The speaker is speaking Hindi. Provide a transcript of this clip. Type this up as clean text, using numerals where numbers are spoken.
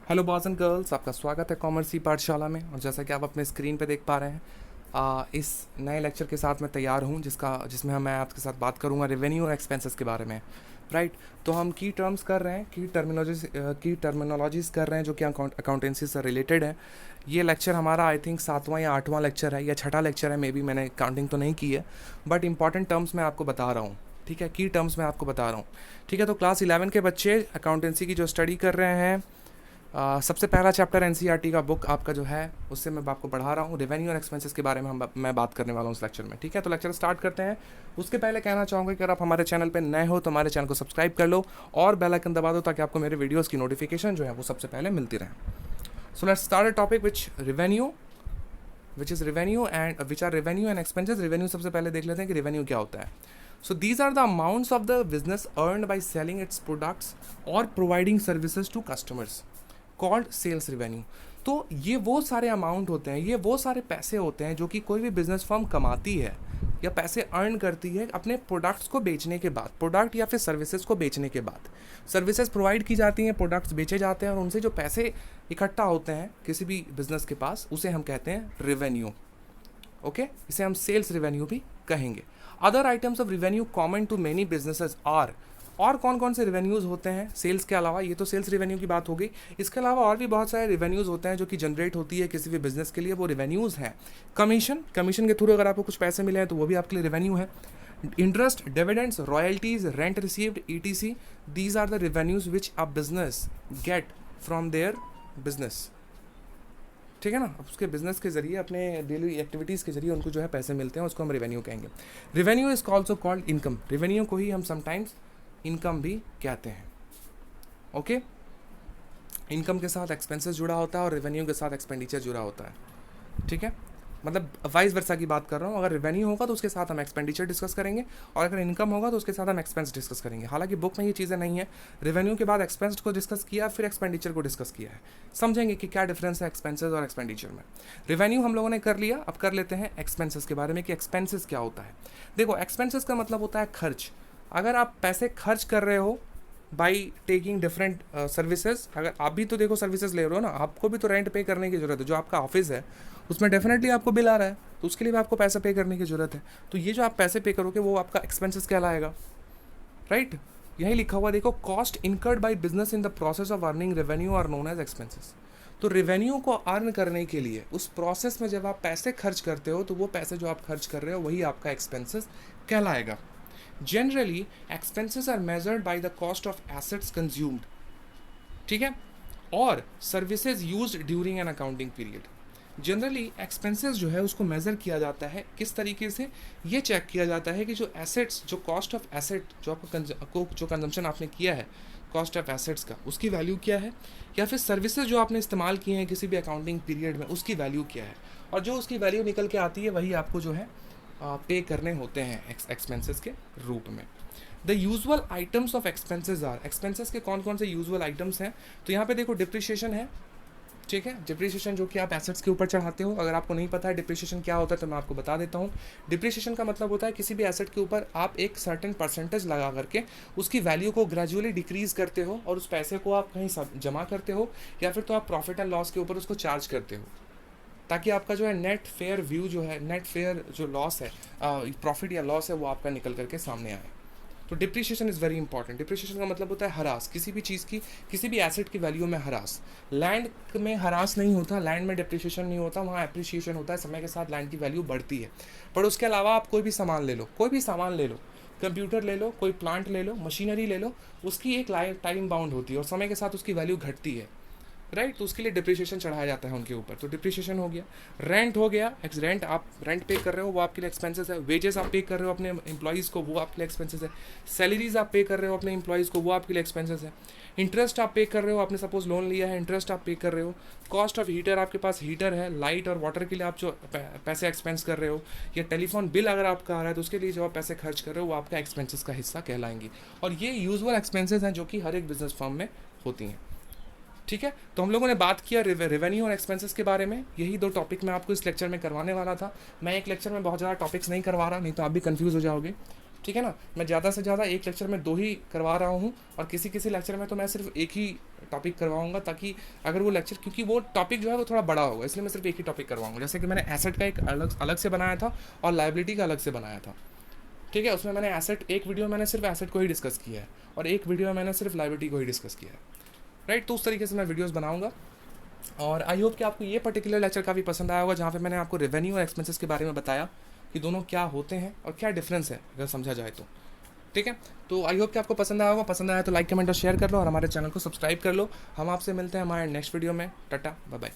हेलो बॉयज़ एंड गर्ल्स, आपका स्वागत है कॉमर्स ई पाठशाला में। और जैसा कि आप अपने स्क्रीन पे देख पा रहे हैं, इस नए लेक्चर के साथ मैं तैयार हूँ जिसमें मैं आपके साथ बात करूँगा रेवेन्यू और एक्सपेंसेस के बारे में। राइट। तो हम की टर्म्स कर रहे हैं, की टर्मिनोलॉजीज़ कर रहे हैं जो कि अकाउंटेंसी से रिलेटेड है। ये लेक्चर हमारा आई थिंक 7वां या 8वां लेक्चर है या छठा लेक्चर है, मे बी, मैंने काउंटिंग तो नहीं की है, बट इंपॉर्टेंट टर्म्स मैं आपको बता रहा हूँ। ठीक है, की टर्म्स मैं आपको बता रहा हूँ। ठीक है, तो क्लास 11 के बच्चे अकाउंटेंसी की जो स्टडी कर रहे हैं, सबसे पहला चैप्टर एनसीईआरटी का बुक आपका जो है उससे मैं आपको पढ़ा रहा हूँ। रेवेन्यू और एक्सपेंसेस के बारे में मैं बात करने वाला हूँ इस लेक्चर में। ठीक है, तो लेक्चर स्टार्ट करते हैं। उसके पहले कहना चाहूँगा कि अगर आप हमारे चैनल पर नए हो तो हमारे चैनल को सब्सक्राइब कर लो और बेल आइकन दबा दो ताकि आपको मेरे वीडियोज़ की नोटिफिकेशन जो है वो सबसे पहले मिलती रहे। So let's start a topic which are revenue and expenses. Revenue सबसे पहले देख लेते हैं कि रेवेन्यू क्या होता है। So these are the amounts of the business earned by selling its products और providing services to customers, called sales revenue. तो ये वो सारे अमाउंट होते हैं, ये वो सारे पैसे होते हैं जो कि कोई भी बिजनेस फर्म कमाती है या पैसे अर्न करती है अपने प्रोडक्ट्स को बेचने के बाद, प्रोडक्ट या फिर सर्विसेज को बेचने के बाद। सर्विसेज प्रोवाइड की जाती हैं, प्रोडक्ट्स बेचे जाते हैं और उनसे जो पैसे इकट्ठा होते हैं किसी भी बिजनेस के पास, उसे हम कहते हैं रेवेन्यू। ओके, इसे हम सेल्स रेवेन्यू भी कहेंगे। Other items of revenue common to many businesses are, और कौन कौन से रेवेन्यूज़ होते हैं सेल्स के अलावा? ये तो सेल्स रेवेन्यू की बात हो गई। इसके अलावा और भी बहुत सारे रेवेन्यूज़ होते हैं जो कि जनरेट होती है किसी भी बिजनेस के लिए, वो रेवेन्यूज़ हैं। कमीशन के थ्रू अगर आपको कुछ पैसे मिले हैं तो वो भी आपके लिए रेवेन्यू है। Interest, dividends, royalties, rent received, ETC, these are the revenues which a business get from their business. ठीक है ना, अब उसके बिजनेस के जरिए, अपने डेली एक्टिविटीज़ के जरिए उनको जो है पैसे मिलते हैं, उसको हम रेवेन्यू कहेंगे। Revenue is also called income. Revenue को ही हम समटाइम्स इनकम भी कहते हैं। ओके, इनकम के साथ एक्सपेंसेस जुड़ा होता है और रेवेन्यू के साथ एक्सपेंडिचर जुड़ा होता है। ठीक है, मतलब वाइस वर्सा की बात कर रहा हूँ। अगर रेवेन्यू होगा तो उसके साथ हम एक्सपेंडिचर डिस्कस करेंगे और अगर इनकम होगा तो उसके साथ हम एक्सपेंस डिस्कस करेंगे। हालांकि बुक में ये चीज़ें नहीं है। रेवेन्यू के बाद एक्सपेंस को डिस्कस किया, फिर एक्सपेंडिचर को डिस्कस किया है। समझेंगे कि क्या डिफरेंस है एक्सपेंसेस और एक्सपेंडिचर में। रेवेन्यू हम लोगों ने कर लिया, अब कर लेते हैं एक्सपेंसेस के बारे में कि एक्सपेंसेस क्या होता है। देखो, एक्सपेंसेस का मतलब होता है खर्च। अगर आप पैसे खर्च कर रहे हो बाई टेकिंग डिफरेंट सर्विसेज, अगर आप भी तो देखो सर्विसेज ले रहे हो ना, आपको भी तो रेंट पे करने की ज़रूरत है। जो आपका ऑफिस है उसमें डेफिनेटली आपको बिल आ रहा है, तो उसके लिए भी आपको पैसा पे करने की ज़रूरत है। तो ये जो आप पैसे पे करोगे वो आपका एक्सपेंसेस कहलाएगा। राइट, यही लिखा हुआ देखो, cost incurred by business in the process of earning revenue are known as expenses. तो रेवेन्यू को अर्न करने के लिए उस प्रोसेस में जब आप पैसे खर्च करते हो तो वो पैसे जो आप खर्च कर रहे हो वही आपका एक्सपेंसेस कहलाएगा। Generally, expenses are measured by the cost of assets consumed, ठीक है, और services used during an accounting period. Generally expenses जो है उसको मेज़र किया जाता है किस तरीके से? ये चेक किया जाता है कि जो एसेट्स, जो कॉस्ट ऑफ एसेट, जो आपको जो कंजम्पशन आपने किया है कॉस्ट ऑफ एसेट्स का, उसकी वैल्यू क्या है, या फिर सर्विसेज जो आपने इस्तेमाल किए हैं किसी भी अकाउंटिंग पीरियड में उसकी वैल्यू क्या है। और जो उसकी वैल्यू निकल के आती है वही आपको जो है पे करने होते हैं एक्सपेंसेस के रूप में। The usual items of expenses are, expenses के कौन कौन से यूजुअल आइटम्स हैं? तो यहाँ पे देखो, डिप्रिशिएशन है। ठीक है, डिप्रिशिएशन जो कि आप एसेट्स के ऊपर चढ़ाते हो। अगर आपको नहीं पता है डिप्रिशिएशन क्या होता है तो मैं आपको बता देता हूँ। डिप्रिशिएशन का मतलब होता है किसी भी एसेट के ऊपर आप एक सर्टेन परसेंटेज लगा करके उसकी वैल्यू को ग्रेजुअली डिक्रीज करते हो और उस पैसे को आप कहीं जमा करते हो या फिर तो आप प्रॉफिट एंड लॉस के ऊपर उसको चार्ज करते हो, ताकि आपका जो है नेट फेयर व्यू जो है, नेट फेयर जो लॉस है, प्रॉफिट या लॉस है, वो आपका निकल करके सामने आए। तो depreciation is very important. Depreciation का मतलब होता है हरास, किसी भी चीज़ की, किसी भी एसेट की वैल्यू में हरास। लैंड में हरास नहीं होता, लैंड में डिप्रिशिएशन नहीं होता, वहाँ एप्रिशिएशन होता है। समय के साथ लैंड की वैल्यू बढ़ती है। पर उसके अलावा आप कोई भी सामान ले लो, कोई भी सामान ले लो, कंप्यूटर ले लो, कोई प्लांट ले लो, मशीनरी ले लो, उसकी एक टाइम बाउंड होती है और समय के साथ उसकी वैल्यू घटती है। राइट, तो उसके लिए डिप्रिशिएशन चढ़ाया जाता है उनके ऊपर। तो डिप्रिशिएशन हो गया। रेंट हो गया, रेंट आप रेंट पे कर रहे हो वो आपके लिए एक्सपेंसेस है। वेजेस आप पे कर रहे हो अपने एम्प्लॉयज़ को, वो आपके लिए एक्सपेंसेस है। सैलरीज आप पे कर रहे हो अपने एम्प्लॉयज़ को, वो आपके लिए एक्सपेंसेस है। इंटरेस्ट आप पे कर रहे हो, आपने सपोज लोन लिया है, इंटरेस्ट आप पे कर रहे हो। कॉस्ट ऑफ हीटर, आपके पास हीटर है, लाइट और वाटर के लिए आप जो पैसे एक्सपेंस कर रहे हो, या टेलीफोन बिल अगर आपका आ रहा है तो उसके लिए जो आप पैसे खर्च कर रहे हो वो आपका एक्सपेंसेस का हिस्सा कहलाएंगी। और ये यूजुअल एक्सपेंसेस हैं जो कि हर एक बिजनेस फर्म में होती हैं। ठीक है, तो हम लोगों ने बात किया रेवेन्यू और एक्सपेंसेस के बारे में। यही दो टॉपिक मैं आपको इस लेक्चर में करवाने वाला था। मैं एक लेक्चर में बहुत ज़्यादा टॉपिक्स नहीं करवा रहा, नहीं तो आप भी कंफ्यूज हो जाओगे। ठीक है ना। मैं ज़्यादा से ज़्यादा एक लेक्चर में 2 ही करवा रहा हूँ, और किसी किसी लेक्चर में तो मैं सिर्फ एक ही टॉपिक करवाऊंगा, ताकि अगर वो लेक्चर, क्योंकि वो टॉपिक जो है वो थोड़ा बड़ा होगा, इसलिए मैं सिर्फ एक ही टॉपिक करवाऊंगा। जैसे कि मैंने एसेट का एक अलग अलग से बनाया था और लाइबिलिटी का अलग से बनाया था, ठीक है। उसमें मैंने एसेट, एक वीडियो में मैंने सिर्फ एसेट को ही डिस्कस किया है और एक वीडियो में मैंने सिर्फ लाइबिलिटी को ही डिस्कस किया है, राइट। तो उस तरीके से मैं वीडियोज़ बनाऊंगा। और आई होप कि आपको ये पर्टिकुलर लेक्चर काफ़ी पसंद आया होगा, जहाँ पे मैंने आपको रेवेन्यू और एक्सपेंसेस के बारे में बताया कि दोनों क्या होते हैं और क्या डिफरेंस है अगर समझा जाए तो, ठीक है। तो आई होप कि आपको पसंद आया होगा। पसंद आया तो लाइक कमेंट और शेयर कर लो और हमारे चैनल को सब्सक्राइब कर लो। हम आपसे मिलते हैं हमारे नेक्स्ट वीडियो में। Tata bye bye.